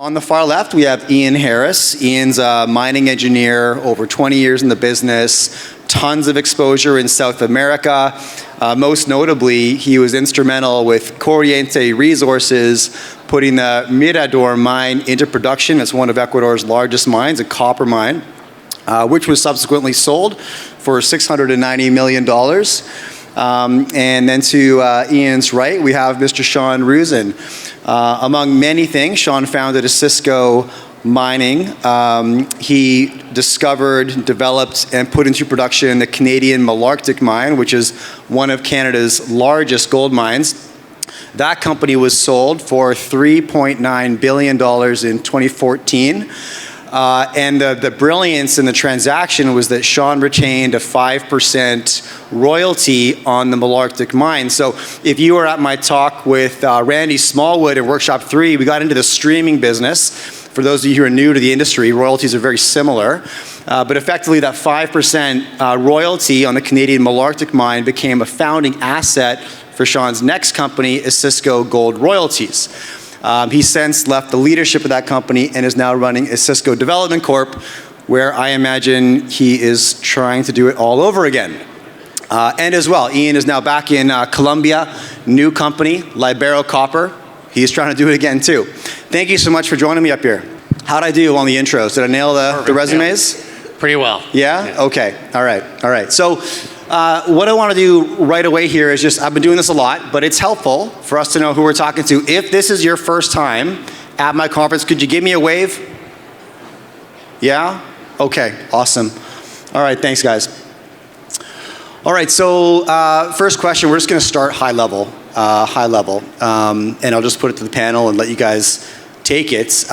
On the far left, we have Ian Harris. Ian's a mining engineer, over 20 years in the business, tons of exposure in South America. Most notably, he was instrumental with Corriente Resources putting the Mirador mine into production. It's one of Ecuador's largest mines, a copper mine, which was subsequently sold for $690 million. And then to Ian's right, we have Mr. Sean Roosen. Among many things, Sean founded Osisko Mining. He discovered, developed, and put into production the Canadian Malartic mine, which is one of Canada's largest gold mines. That company was sold for $3.9 billion in 2014. And the brilliance in the transaction was that Sean retained a 5% royalty on the Malartic mine. So if you were at my talk with Randy Smallwood in Workshop 3, we got into the streaming business. For those of you who are new to the industry, royalties are very similar. But effectively, that 5% royalty on the Canadian Malartic mine became a founding asset for Sean's next company, Osisko Gold Royalties. He since left the leadership of that company and is now running Osisko Development Corp, where I imagine he is trying to do it all over again. And as well, Ian is now back in Colombia, new company, Libero Copper. He's trying to do it again too. Thank you so much for joining me up here. How'd I do on the intros? Did I nail the resumes? Yeah. Pretty well. Yeah? Okay. All right. So what I want to do right away here is just, I've been doing this a lot, but it's helpful for us to know who we're talking to. If this is your first time at my conference, could you give me a wave? Yeah? Okay, awesome. All right, thanks guys. All right, so first question, we're just going to start high level, and I'll just put it to the panel and let you guys take it.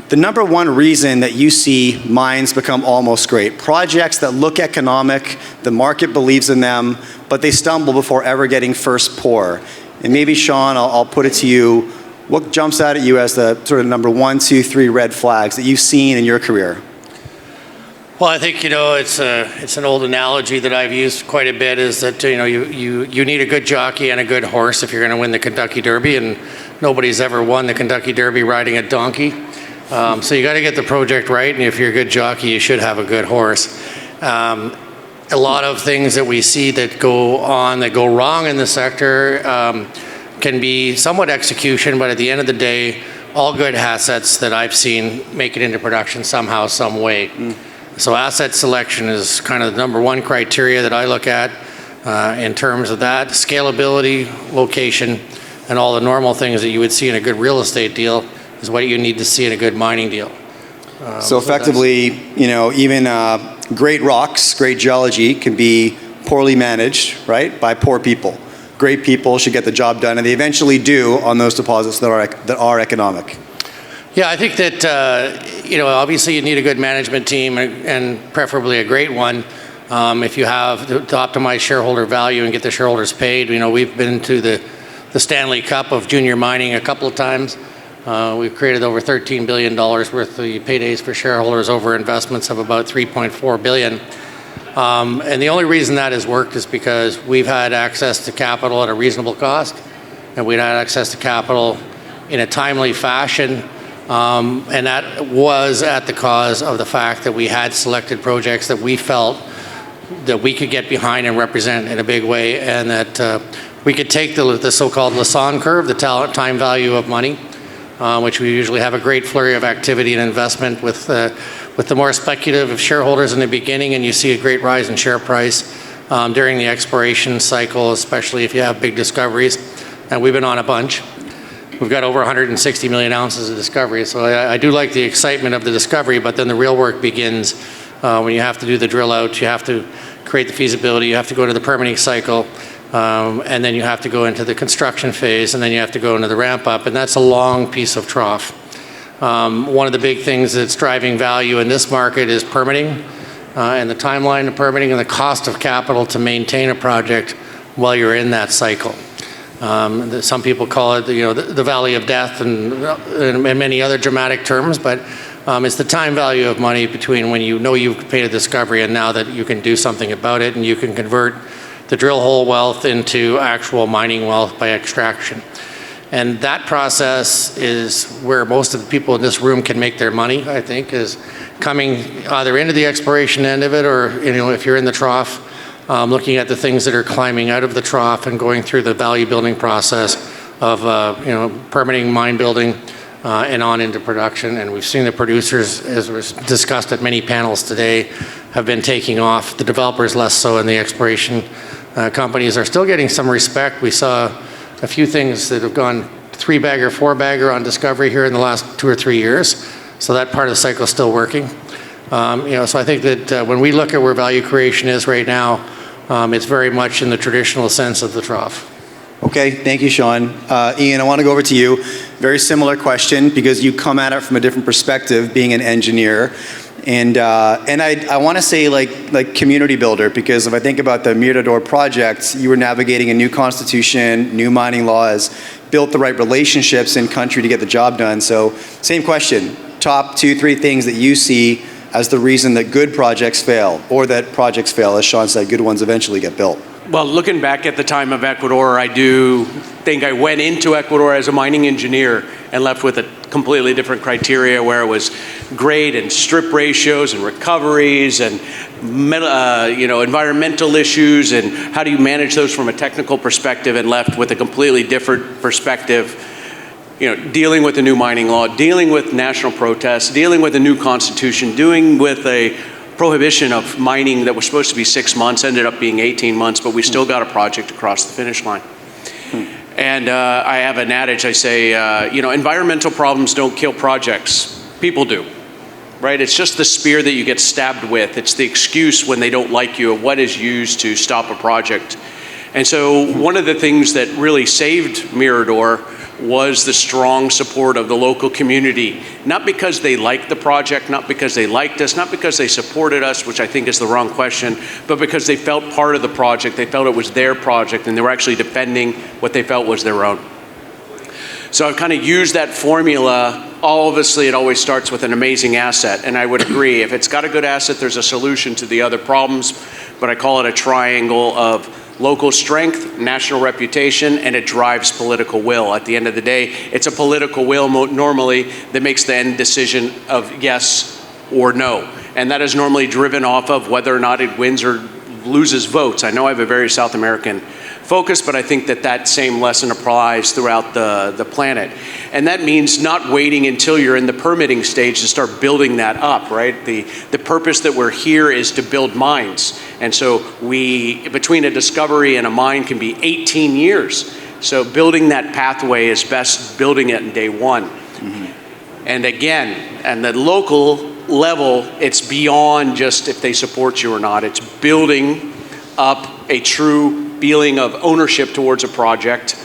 The number one reason that you see mines become almost great, projects that look economic, the market believes in them, but they stumble before ever getting first pour. And maybe Sean, I'll put it to you, what jumps out at you as the sort of number 1, 2, 3 red flags that you've seen in your career? Well, I think, it's an old analogy that I've used quite a bit, is that, you need a good jockey and a good horse if you're going to win the Kentucky Derby, and nobody's ever won the Kentucky Derby riding a donkey. So you got to get the project right, and if you're a good jockey, you should have a good horse. A lot of things that we see that go wrong in the sector can be somewhat execution, but at the end of the day, all good assets that I've seen make it into production somehow, some way. So asset selection is kind of the number one criteria that I look at in terms of that. Scalability, location, and all the normal things that you would see in a good real estate deal is what you need to see in a good mining deal. So effectively, even great rocks, great geology can be poorly managed, right, by poor people. Great people should get the job done, and they eventually do on those deposits that are economic. Yeah, I think that, obviously you need a good management team and preferably a great one. If you have to optimize shareholder value and get the shareholders paid, we've been to the Stanley Cup of junior mining a couple of times. We've created over $13 billion worth of paydays for shareholders over investments of about $3.4 billion. And the only reason that has worked is because we've had access to capital at a reasonable cost, and we've had access to capital in a timely fashion. And that was at the cause of the fact that we had selected projects that we felt that we could get behind and represent in a big way, and that we could take the so-called Lassonde curve, the time value of money, which we usually have a great flurry of activity and investment with the more speculative shareholders in the beginning, and you see a great rise in share price during the exploration cycle, especially if you have big discoveries. And we've been on a bunch. We've got over 160 million ounces of discovery, so I do like the excitement of the discovery, but then the real work begins when you have to do the drill out, you have to create the feasibility, you have to go to the permitting cycle, and then you have to go into the construction phase, and then you have to go into the ramp up, and that's a long piece of trough. One of the big things that's driving value in this market is permitting, and the timeline of permitting and the cost of capital to maintain a project while you're in that cycle. Some people call it the valley of death and many other dramatic terms, but it's the time value of money between when you've made a discovery and now that you can do something about it, and you can convert the drill hole wealth into actual mining wealth by extraction. And that process is where most of the people in this room can make their money, I think, is coming either into the exploration end of it, or if you're in the trough, looking at the things that are climbing out of the trough and going through the value building process of permitting, mine building, and on into production. And we've seen the producers, as was discussed at many panels today, have been taking off. The developers less so, and the exploration companies are still getting some respect. We saw a few things that have gone 3-bagger, 4-bagger on discovery here in the last 2 or 3 years. So that part of the cycle is still working. So I think that when we look at where value creation is right now, it's very much in the traditional sense of the trough. Okay, thank you, Sean. Ian, I want to go over to you. Very similar question, because you come at it from a different perspective, being an engineer. And I want to say like community builder, because if I think about the Mirador project, you were navigating a new constitution, new mining laws, built the right relationships in country to get the job done. So same question, top 2, 3 things that you see as the reason that good projects fail, or that projects fail, as Sean said, good ones eventually get built. Well, looking back at the time of Ecuador, I do think I went into Ecuador as a mining engineer and left with a completely different criteria, where it was grade and strip ratios and recoveries and environmental issues and how do you manage those from a technical perspective, and left with a completely different perspective, dealing with the new mining law, dealing with national protests, dealing with a new constitution, dealing with a prohibition of mining that was supposed to be 6 months, ended up being 18 months, but we still got a project across the finish line. And I have an adage, I say, environmental problems don't kill projects, people do, right? It's just the spear that you get stabbed with. It's the excuse when they don't like you of what is used to stop a project. And so one of the things that really saved Mirador was the strong support of the local community, not because they liked the project, not because they liked us, not because they supported us, which I think is the wrong question, but because they felt part of the project, they felt it was their project, and they were actually defending what they felt was their own. So I've kind of used that formula. Obviously, it always starts with an amazing asset, and I would agree, if it's got a good asset, there's a solution to the other problems, but I call it a triangle of local strength, national reputation, and it drives political will. At the end of the day, it's a political will normally that makes the end decision of yes or no. And that is normally driven off of whether or not it wins or loses votes. I know I have a very South American focus, but I think that same lesson applies throughout the planet. And that means not waiting until you're in the permitting stage to start building that up, right? The purpose that we're here is to build mines. And so between a discovery and a mine can be 18 years. So building that pathway is best building it in day one. Mm-hmm. And again, at the local level, it's beyond just if they support you or not. It's building up a true feeling of ownership towards a project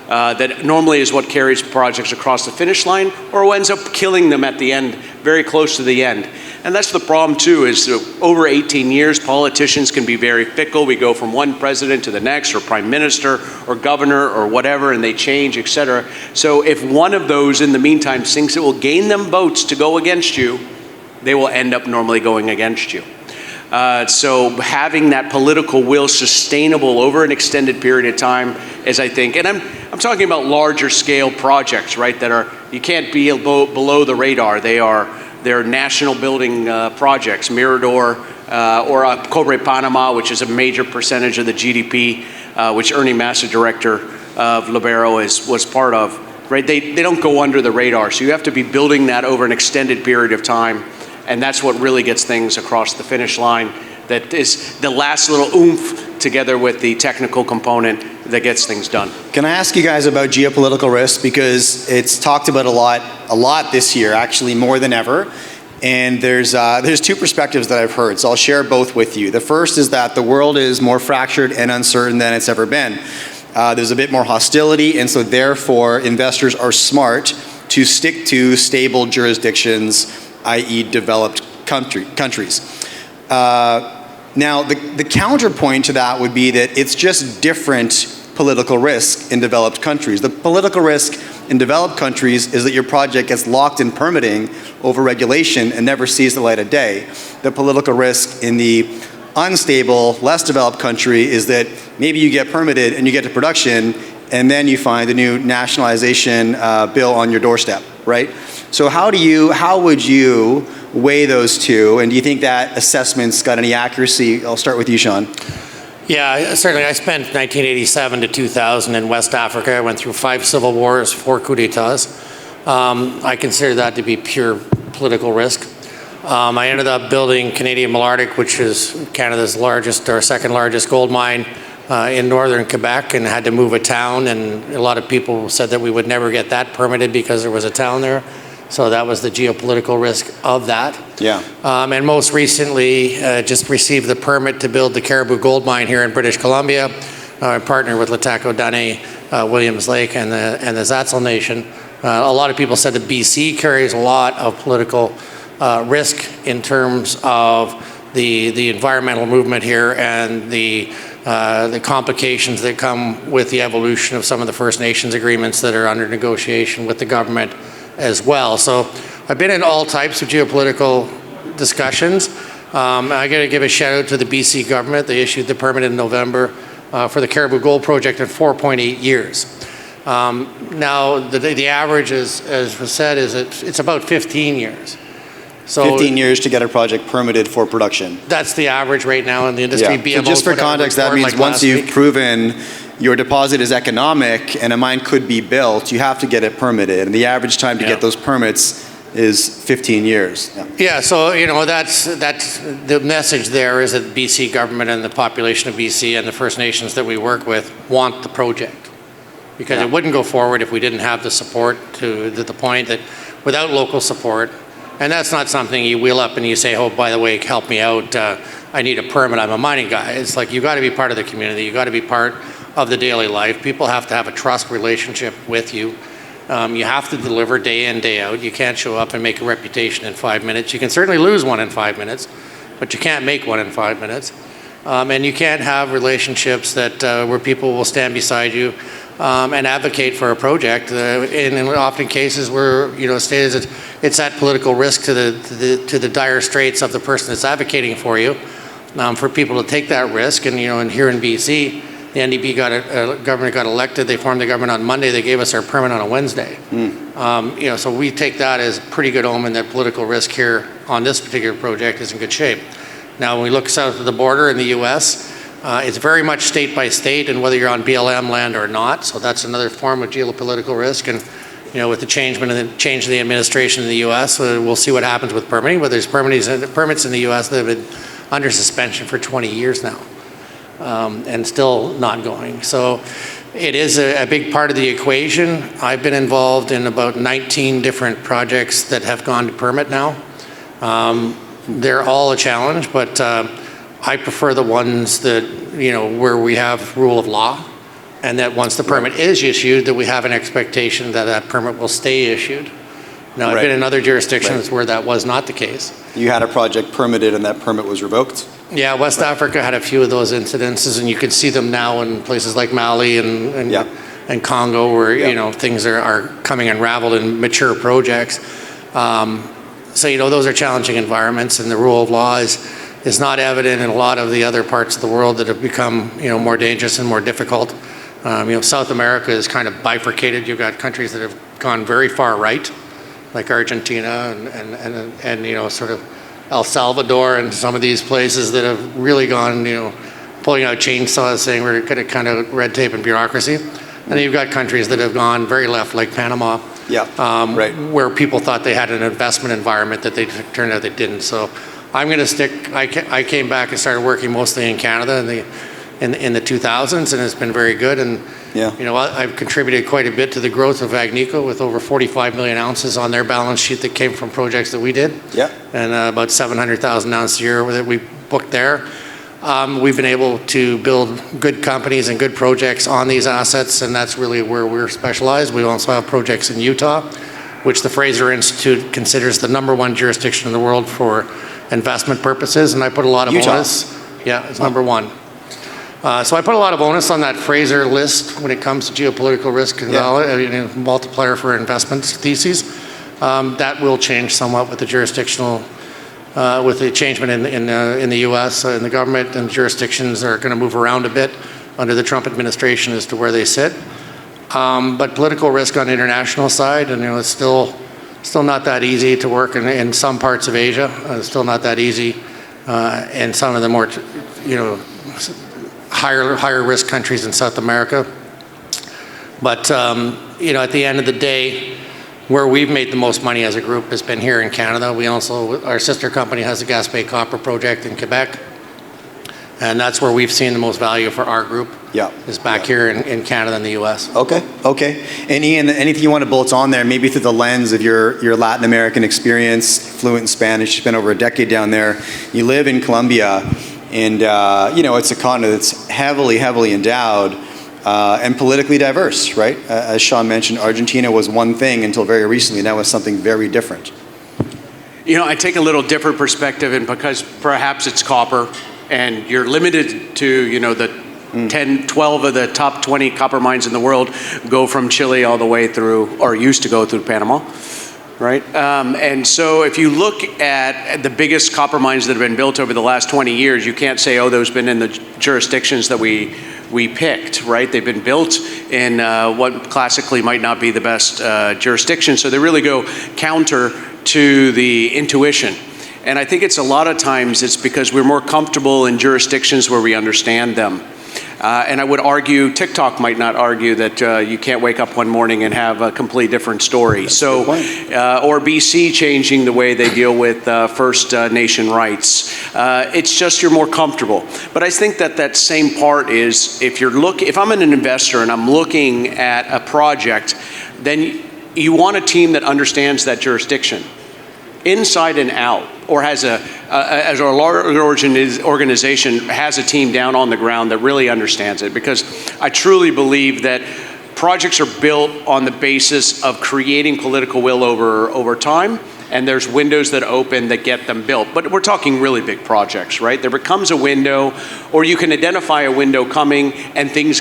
that normally is what carries projects across the finish line, or ends up killing them at the end, very close to the end. And that's the problem too, is over 18 years, politicians can be very fickle. We go from one president to the next, or prime minister, or governor, or whatever, and they change, etc. So if one of those in the meantime thinks it will gain them votes to go against you, they will end up normally going against you. So having that political will sustainable over an extended period of time is, I think, and I'm talking about larger scale projects, right, you can't be below the radar. They're national building projects, Mirador, or Cobre Panama, which is a major percentage of the GDP, which Ernie Massa, director of Libero, was part of, right? They don't go under the radar. So you have to be building that over an extended period of time. And that's what really gets things across the finish line. That is the last little oomph, together with the technical component, that gets things done. Can I ask you guys about geopolitical risk? Because it's talked about a lot this year, actually more than ever. And there's 2 perspectives that I've heard, so I'll share both with you. The first is that the world is more fractured and uncertain than it's ever been. There's a bit more hostility, and so therefore investors are smart to stick to stable jurisdictions, i.e. developed countries. Now, the counterpoint to that would be that it's just different political risk in developed countries. The political risk in developed countries is that your project gets locked in permitting over regulation and never sees the light of day. The political risk in the unstable, less developed country is that maybe you get permitted and you get to production and then you find a new nationalization bill on your doorstep, right? So how would you weigh those two, and do you think that assessment's got any accuracy? I'll start with you, Sean. Yeah, certainly. I spent 1987 to 2000 in West Africa. I went through 5 civil wars, 4 coups d'etats. I consider that to be pure political risk. I ended up building Canadian Malartic, which is Canada's largest or second largest gold mine in northern Quebec, and had to move a town, and a lot of people said that we would never get that permitted because there was a town there. So that was the geopolitical risk of that. Yeah. And most recently, just received the permit to build the Caribou Gold Mine here in British Columbia. I partnered with Lataco Dene, Williams Lake, and the Zatzal Nation. A lot of people said that BC carries a lot of political risk in terms of the environmental movement here and the complications that come with the evolution of some of the First Nations agreements that are under negotiation with the government as well. So I've been in all types of geopolitical discussions. I got to give a shout out to the BC government. They issued the permit in November for the Caribou Gold Project in 4.8 years. Now the average, as was said, is it's about 15 years. So 15 years to get a project permitted for production. That's the average right now in the industry. Yeah. So just for context, that means once you've proven your deposit is economic and a mine could be built, you have to get it permitted. And the average time to get those permits is 15 years. Yeah, so that's the message there is that the BC government and the population of BC and the First Nations that we work with want the project. Because it wouldn't go forward if we didn't have the support to the point that without local support, and that's not something you wheel up and you say, oh, by the way, help me out, I need a permit, I'm a mining guy. It's like you got to be part of the community, you got to be part of the daily life. People have to have a trust relationship with you. You have to deliver day in, day out. You can't show up and make a reputation in 5 minutes. You can certainly lose one in 5 minutes, but you can't make one in 5 minutes. And you can't have relationships that where people will stand beside you and advocate for a project. In often cases where stated it's at political risk to the dire straits of the person that's advocating for you, for people to take that risk. And and here in BC, the NDP government got elected. They formed the government on Monday. They gave us our permit on a Wednesday. So we take that as pretty good omen that political risk here on this particular project is in good shape. Now, when we look south of the border in the U.S., it's very much state by state, and whether you're on BLM land or not. So that's another form of geopolitical risk. And with the change in the administration in the U.S., we'll see what happens with permitting. But there's permits in the U.S. that have been under suspension for 20 years now. And still not going. So it is a big part of the equation. I've been involved in about 19 different projects that have gone to permit now. They're all a challenge, but I prefer the ones that, where we have rule of law, and that once the permit is issued, that we have an expectation that that permit will stay issued. Now, I've been in other jurisdictions where that was not the case. You had a project permitted and that permit was revoked? Yeah, West Africa had a few of those incidences, and you can see them now in places like Mali and Congo, where things are coming unraveled in mature projects. So those are challenging environments, and the rule of law is not evident in a lot of the other parts of the world that have become more dangerous and more difficult. South America is kind of bifurcated. You've got countries that have gone very far right, like Argentina and sort of El Salvador and some of these places that have really gone, pulling out chainsaws saying we're going to kind of red tape and bureaucracy. And then you've got countries that have gone very left, like Panama, where people thought they had an investment environment that they turned out they didn't. So I'm going to stick. I came back and started working mostly in Canada in the 2000s, and it's been very good. And I've contributed quite a bit to the growth of Agnico with over 45 million ounces on their balance sheet that came from projects that we did. And about 700,000 ounces a year that we booked there. We've been able to build good companies and good projects on these assets, and that's really where we're specialized. We also have projects in Utah, which the Fraser Institute considers the #1 jurisdiction in the world for investment purposes, and I put a lot of onus. Yeah, it's #1. So I put a lot of onus on that Fraser list when it comes to geopolitical risk and multiplier for investment theses. That will change somewhat with the jurisdictional, with the changement in the U.S. And the government and jurisdictions are going to move around a bit under the Trump administration as to where they sit. but political risk on the international side, and it's still not that easy to work in some parts of Asia. It's still not that easy in some of the more, higher risk countries in South America. But at the end of the day, where we've made the most money as a group has been here in Canada. Our sister company has a Gaspé copper project in Quebec, and that's where we've seen the most value for our group. Yeah. Is back here in Canada and the U.S. Okay. And Ian, anything you want to bolt on there, maybe through the lens of your Latin American experience, fluent in Spanish, you spent over a decade down there. You live in Colombia, and it's a continent that's heavily endowed and politically diverse, right? As Sean mentioned, Argentina was one thing until very recently. Now it's something very different. I take a little different perspective, and because perhaps it's copper, and you're limited to, the 10, 12 of the top 20 copper mines in the world go from Chile all the way through, or used to go through Panama, right? And so if you look at the biggest copper mines that have been built over the last 20 years, you can't say, those been in the jurisdictions that we picked, right? They've been built in what classically might not be the best jurisdiction, so they really go counter to the intuition. And I think it's a lot of times it's because we're more comfortable in jurisdictions where we understand them. And I would argue, TikTok might not argue that you can't wake up one morning and have a completely different story. That's so, or BC changing the way they deal with First Nation rights. It's just you're more comfortable. But I think that same part is if I'm an investor and I'm looking at a project, then you want a team that understands that jurisdiction, inside and out, or has as our large organization has a team down on the ground that really understands it. Because I truly believe that projects are built on the basis of creating political will over time, and there's windows that open that get them built. But we're talking really big projects, right? There becomes a window, or you can identify a window coming, and things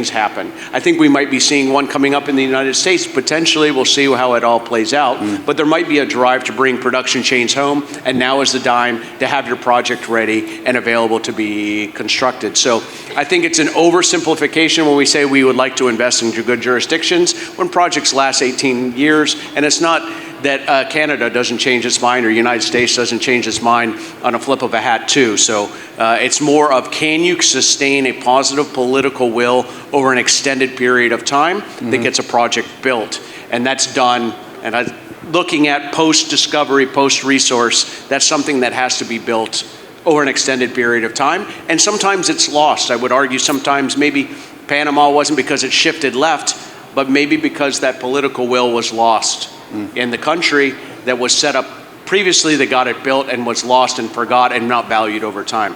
happen. I think we might be seeing one coming up in the United States. Potentially, we'll see how it all plays out. But there might be a drive to bring production chains home, and now is the time to have your project ready and available to be constructed. So I think it's an oversimplification when we say we would like to invest in good jurisdictions when projects last 18 years, and it's not that Canada doesn't change its mind or the United States doesn't change its mind on a flip of a hat too. So it's more of, can you sustain a positive political will over an extended period of time that gets a project built? And that's done, and looking at post-discovery, post-resource, that's something that has to be built over an extended period of time. And sometimes it's lost. I would argue sometimes maybe Panama wasn't because it shifted left, but maybe because that political will was lost in the country that was set up previously, that got it built and was lost and forgot and not valued over time.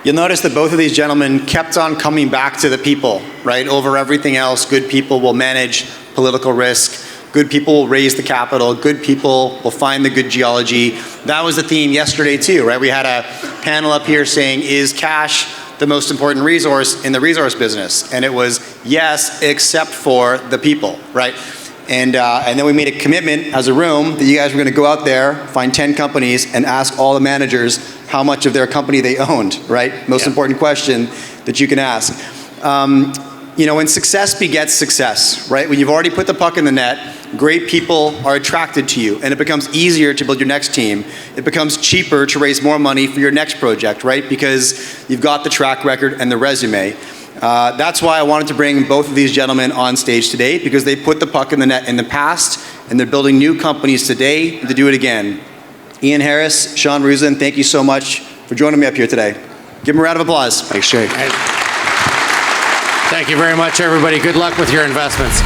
You'll notice that both of these gentlemen kept on coming back to the people, right? Over everything else, good people will manage political risk. Good people will raise the capital. Good people will find the good geology. That was the theme yesterday too, right? We had a panel up here saying, is cash the most important resource in the resource business? And it was yes, except for the people, right? And then we made a commitment as a room that you guys were going to go out there, find 10 companies, and ask all the managers how much of their company they owned, right? Most important question that you can ask. When success begets success, right? When you've already put the puck in the net, great people are attracted to you, and it becomes easier to build your next team. It becomes cheaper to raise more money for your next project, right? Because you've got the track record and the resume. That's why I wanted to bring both of these gentlemen on stage today, because they put the puck in the net in the past, and they're building new companies today to do it again. Ian Harris, Sean Roosen, thank you so much for joining me up here today. Give them a round of applause. Thanks, Jake. Thank you very much, everybody. Good luck with your investments.